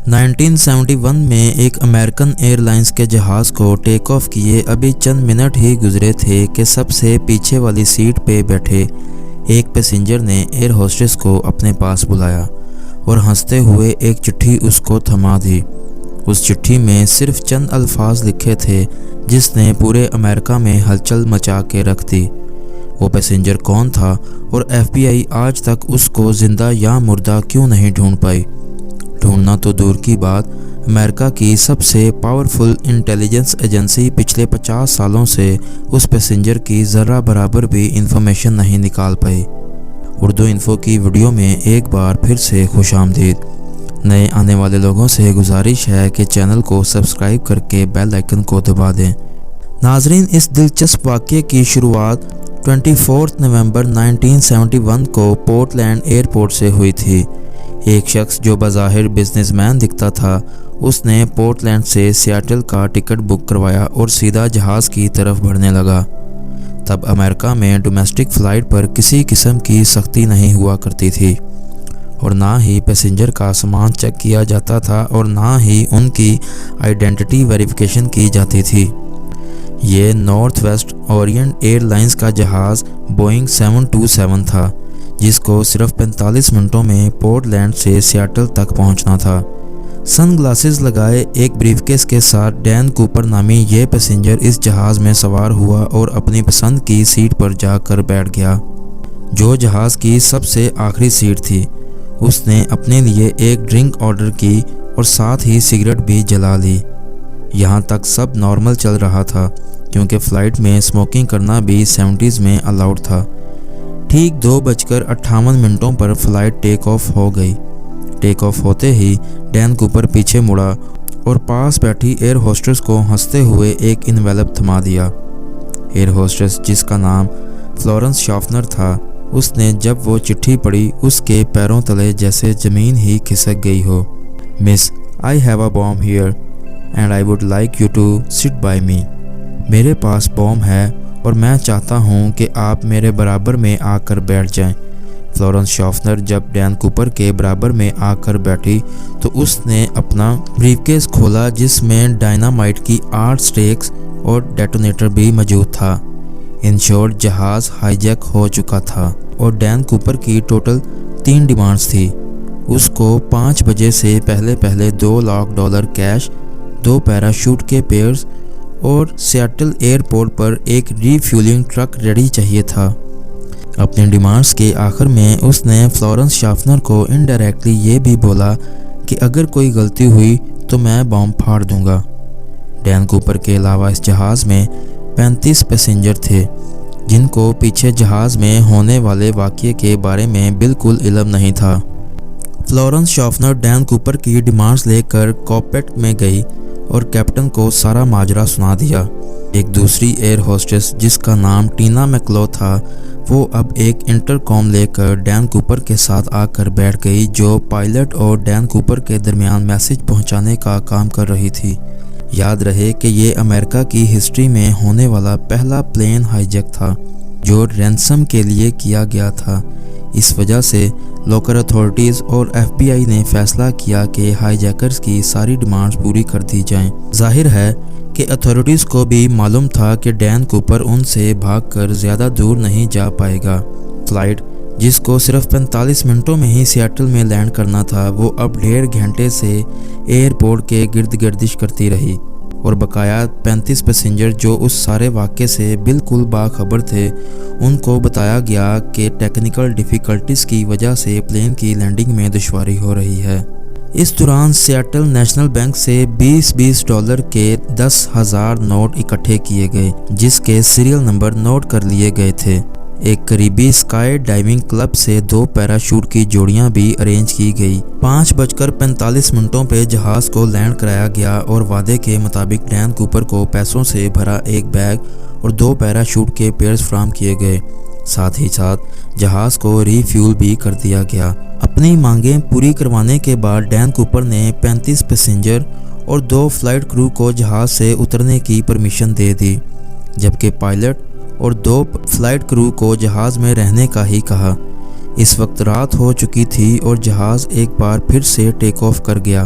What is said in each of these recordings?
1971 میں ایک American year lines کے جہاز کو ٹیک آف کیے ابھی چند منٹ ہی گزرے تھے کہ سب سے پیچھے والی سیٹ پہ بیٹھے ایک پیسنجر نے ایئر ہوسٹس کو اپنے پاس بلایا اور ہنستے ہوئے ایک چٹھی اس کو تھما دی۔ اس چٹھی میں صرف چند الفاظ لکھے تھے جس نے پورے امریکہ میں ہلچل مچا کے رکھ دی۔ وہ پیسنجر کون تھا اور ایف بی آئی آج تک اس کو زندہ یا مردہ کیوں نہیں ڈھونڈ پائی؟ ڈھونڈنا تو دور کی بات، امریکہ کی سب سے پاورفل انٹیلیجنس ایجنسی پچھلے 50 سالوں سے اس پیسنجر کی ذرہ برابر بھی انفارمیشن نہیں نکال پائی۔ اردو انفو کی ویڈیو میں ایک بار پھر سے خوش آمدید۔ نئے آنے والے لوگوں سے گزارش ہے کہ چینل کو سبسکرائب کر کے بیل آئیکن کو دبا دیں۔ ناظرین، اس دلچسپ واقعے کی شروعات 24 نومبر 1971 کو پورٹلینڈ ایئرپورٹ سے ہوئی تھی۔ ایک شخص جو بظاہر بزنس مین دکھتا تھا، اس نے پورٹلینڈ سے سیاٹل کا ٹکٹ بک کروایا اور سیدھا جہاز کی طرف بڑھنے لگا۔ تب امریکہ میں ڈومیسٹک فلائٹ پر کسی قسم کی سختی نہیں ہوا کرتی تھی، اور نہ ہی پیسنجر کا سامان چیک کیا جاتا تھا اور نہ ہی ان کی آئیڈینٹی ویریفیکیشن کی جاتی تھی۔ یہ north west orient airlines کا جہاز بوئنگ 727 تھا، جس کو صرف 45 منٹوں میں پورٹلینڈ سے سیاٹل تک پہنچنا تھا۔ سن گلاسز لگائے ایک بریف کیس کے ساتھ ڈین کوپر نامی یہ پیسنجر اس جہاز میں سوار ہوا اور اپنی پسند کی سیٹ پر جا کر بیٹھ گیا، جو جہاز کی سب سے آخری سیٹ تھی۔ اس نے اپنے لیے ایک ڈرنک آرڈر کی اور ساتھ ہی سگریٹ بھی جلا لی۔ یہاں تک سب نارمل چل رہا تھا، کیونکہ فلائٹ میں اسموکنگ کرنا بھی 70s میں الاؤڈ تھا۔ ٹھیک 2:58 پر فلائٹ ٹیک آف ہو گئی۔ ٹیک آف ہوتے ہی ڈین کوپر پیچھے مڑا اور پاس بیٹھی ایئر ہوسٹس کو ہنستے ہوئے ایک انویلپ تھما دیا۔ ایئر ہوسٹس، جس کا نام فلورنس شافنر تھا، اس نے جب وہ چٹھی پڑھی اس کے پیروں تلے جیسے زمین ہی کھسک گئی ہو۔ Miss, I have a balm here and I would like you to sit by me. میرے پاس بام ہے اور میں چاہتا ہوں کہ آپ میرے برابر میں آ کر بیٹھ جائیں۔ فلورنس شافنر جب ڈین کوپر کے برابر میں آ کر بیٹھی تو اس نے اپنا بریف کیس کھولا، جس میں ڈائنامائٹ کی 8 سٹیکس اور ڈیٹونیٹر بھی موجود تھا۔ ان شارٹ، جہاز ہائی جیک ہو چکا تھا اور ڈین کوپر کی ٹوٹل 3 ڈیمانڈز تھی۔ اس کو 5 بجے سے پہلے $2 لاکھ کیش، 2 پیراشوٹ کے پیئرز اور سیاٹل ایئرپورٹ پر ایک ری فیولنگ ٹرک ریڈی چاہیے تھا۔ اپنے ڈیمانڈز کے آخر میں اس نے فلورنس شافنر کو انڈائریکٹلی یہ بھی بولا کہ اگر کوئی غلطی ہوئی تو میں بام پھاڑ دوں گا۔ ڈین کوپر کے علاوہ اس جہاز میں 35 پیسنجر تھے، جن کو پیچھے جہاز میں ہونے والے واقعے کے بارے میں بالکل علم نہیں تھا۔ فلورنس شافنر ڈین کوپر کی ڈیمانڈز لے کر کاکپٹ میں گئی اور کیپٹن کو سارا ماجرا سنا دیا۔ ایک دوسری ایئر ہوسٹس، جس کا نام ٹینا میکلو تھا، وہ اب ایک انٹر کام لے کر ڈین کوپر کے ساتھ آ کر بیٹھ گئی، جو پائلٹ اور ڈین کوپر کے درمیان میسج پہنچانے کا کام کر رہی تھی۔ یاد رہے کہ یہ امریکہ کی ہسٹری میں ہونے والا پہلا پلین ہائی جیک تھا جو رینسم کے لیے کیا گیا تھا۔ اس وجہ سے لوکل اتھارٹیز اور ایف بی آئی نے فیصلہ کیا کہ ہائی جیکرز کی ساری ڈیمانڈز پوری کر دی جائیں۔ ظاہر ہے کہ اتھارٹیز کو بھی معلوم تھا کہ ڈین کوپر ان سے بھاگ کر زیادہ دور نہیں جا پائے گا۔ فلائٹ، جس کو صرف 45 منٹوں میں ہی سیاٹل میں لینڈ کرنا تھا، وہ اب 1.5 گھنٹے سے ایئرپورٹ کے گرد گردش کرتی رہی، اور بقایا 35 پیسنجر جو اس سارے واقعے سے بالکل باخبر تھے، ان کو بتایا گیا کہ ٹیکنیکل ڈیفیکلٹیز کی وجہ سے پلین کی لینڈنگ میں دشواری ہو رہی ہے۔ اس دوران سیاٹل نیشنل بینک سے $20 کے 10,000 نوٹ اکٹھے کیے گئے، جس کے سیریل نمبر نوٹ کر لیے گئے تھے۔ ایک قریبی اسکائی ڈائیونگ کلب سے 2 پیراشوٹ کی جوڑیاں بھی ارینج کی گئی۔ 5:45 پہ جہاز کو لینڈ کرایا گیا اور وعدے کے مطابق ڈین کوپر کو پیسوں سے بھرا ایک بیگ اور 2 پیراشوٹ کے پیئرز فراہم کیے گئے۔ ساتھ ہی ساتھ جہاز کو ری فیول بھی کر دیا گیا۔ اپنی مانگیں پوری کروانے کے بعد ڈین کوپر نے 35 پیسنجر اور 2 فلائٹ کرو کو جہاز سے اترنے کی پرمیشن دے دی، جبکہ پائلٹ اور 2 فلائٹ کرو کو جہاز میں رہنے کا ہی کہا۔ اس وقت رات ہو چکی تھی اور جہاز ایک بار پھر سے ٹیک آف کر گیا۔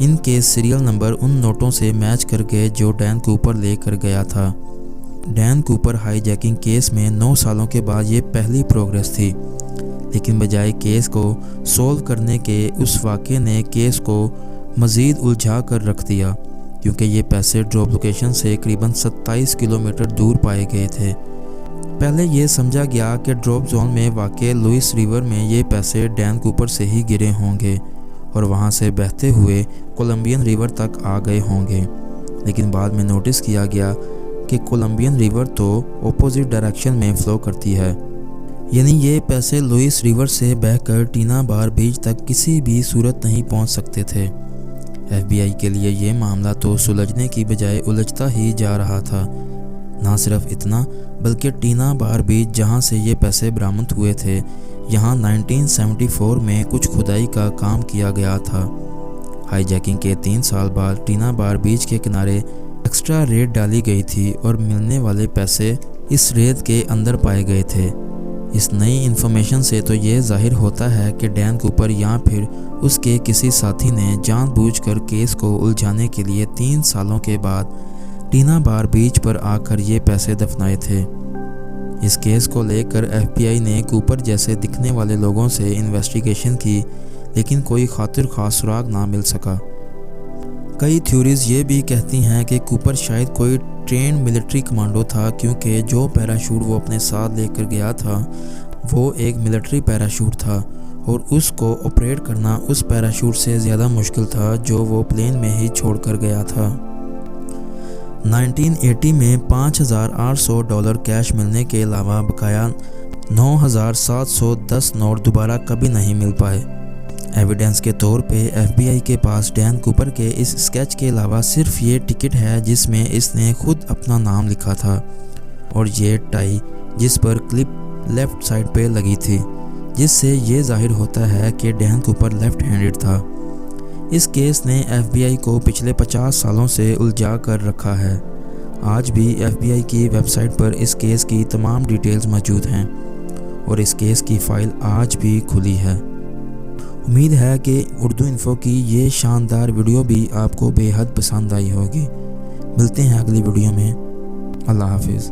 ان کے سیریل نمبر ان نوٹوں سے میچ کر گئے جو ڈین کوپر لے کر گیا تھا۔ ڈین کوپر ہائی جیکنگ کیس میں 9 سالوں کے بعد یہ پہلی پروگریس تھی، لیکن بجائے کیس کو سولو کرنے کے اس واقعے نے کیس کو مزید الجھا کر رکھ دیا، کیونکہ یہ پیسے ڈراپ لوکیشن سے قریباً 27 کلومیٹر دور پائے گئے تھے۔ پہلے یہ سمجھا گیا کہ ڈراپ زون میں واقع لوئس ریور میں یہ پیسے ڈین کوپر سے ہی گرے ہوں گے اور وہاں سے بہتے ہوئے کولمبین ریور تک آ گئے ہوں گے، لیکن بعد میں نوٹس کیا گیا کہ کولمبین ریور تو اپوزٹ ڈائریکشن میں فلو کرتی ہے، یعنی یہ پیسے لوئس ریور سے بہہ کر ٹینا بار بیچ تک کسی بھی صورت نہیں پہنچ سکتے تھے۔ ایف بی آئی کے لیے یہ معاملہ تو سلجھنے کی بجائے الجھتا ہی جا رہا تھا۔ نہ صرف اتنا بلکہ ٹینا بار بیچ جہاں سے یہ پیسے برآمد ہوئے تھے، یہاں 1974 میں کچھ کھدائی کا کام کیا گیا تھا۔ ہائی جیکنگ کے 3 سال بعد ٹینا بار بیچ کے کنارے ایکسٹرا ریت ڈالی گئی تھی اور ملنے والے پیسے اس ریت کے اندر پائے گئے تھے۔ اس نئی انفارمیشن سے تو یہ ظاہر ہوتا ہے کہ ڈین کوپر یا پھر اس کے کسی ساتھی نے جان بوجھ کر کیس کو الجھانے کے لیے 3 سالوں کے بعد ٹینا بار بیچ پر آ کر یہ پیسے دفنائے تھے۔ اس کیس کو لے کر ایف بی آئی نے کوپر جیسے دکھنے والے لوگوں سے انویسٹیگیشن کی، لیکن کوئی خاطر خواہ سراغ نہ مل سکا۔ کئی تھیوریز یہ بھی کہتی ہیں کہ کوپر شاید کوئی ٹرینڈ ملٹری کمانڈو تھا، کیونکہ جو پیراشوٹ وہ اپنے ساتھ لے کر گیا تھا وہ ایک ملٹری پیراشوٹ تھا، اور اس کو آپریٹ کرنا اس پیراشوٹ سے زیادہ مشکل تھا جو وہ پلین میں ہی چھوڑ کر گیا تھا۔ 1980 میں $5,800 کیش ملنے کے علاوہ بقایا 9,710 نوٹ دوبارہ کبھی نہیں مل پائے۔ ایویڈنس کے طور پہ ایف بی آئی کے پاس ڈین کوپر کے اس اسکیچ کے علاوہ صرف یہ ٹکٹ ہے جس میں اس نے خود اپنا نام لکھا تھا، اور یہ ٹائی جس پر کلپ لیفٹ سائڈ پہ لگی تھی، جس سے یہ ظاہر ہوتا ہے کہ ڈین کوپر لیفٹ ہینڈڈ تھا۔ اس کیس نے ایف بی آئی کو پچھلے 50 سالوں سے الجھا کر رکھا ہے۔ آج بھی ایف بی آئی کی ویب سائٹ پر اس کیس کی تمام ڈیٹیلز موجود ہیں، اور اس کیس کی فائل آج بھی کھلی ہے۔ امید ہے کہ اردو انفو کی یہ شاندار ویڈیو بھی آپ کو بے حد پسند آئی ہوگی۔ ملتے ہیں اگلی ویڈیو میں۔ اللہ حافظ۔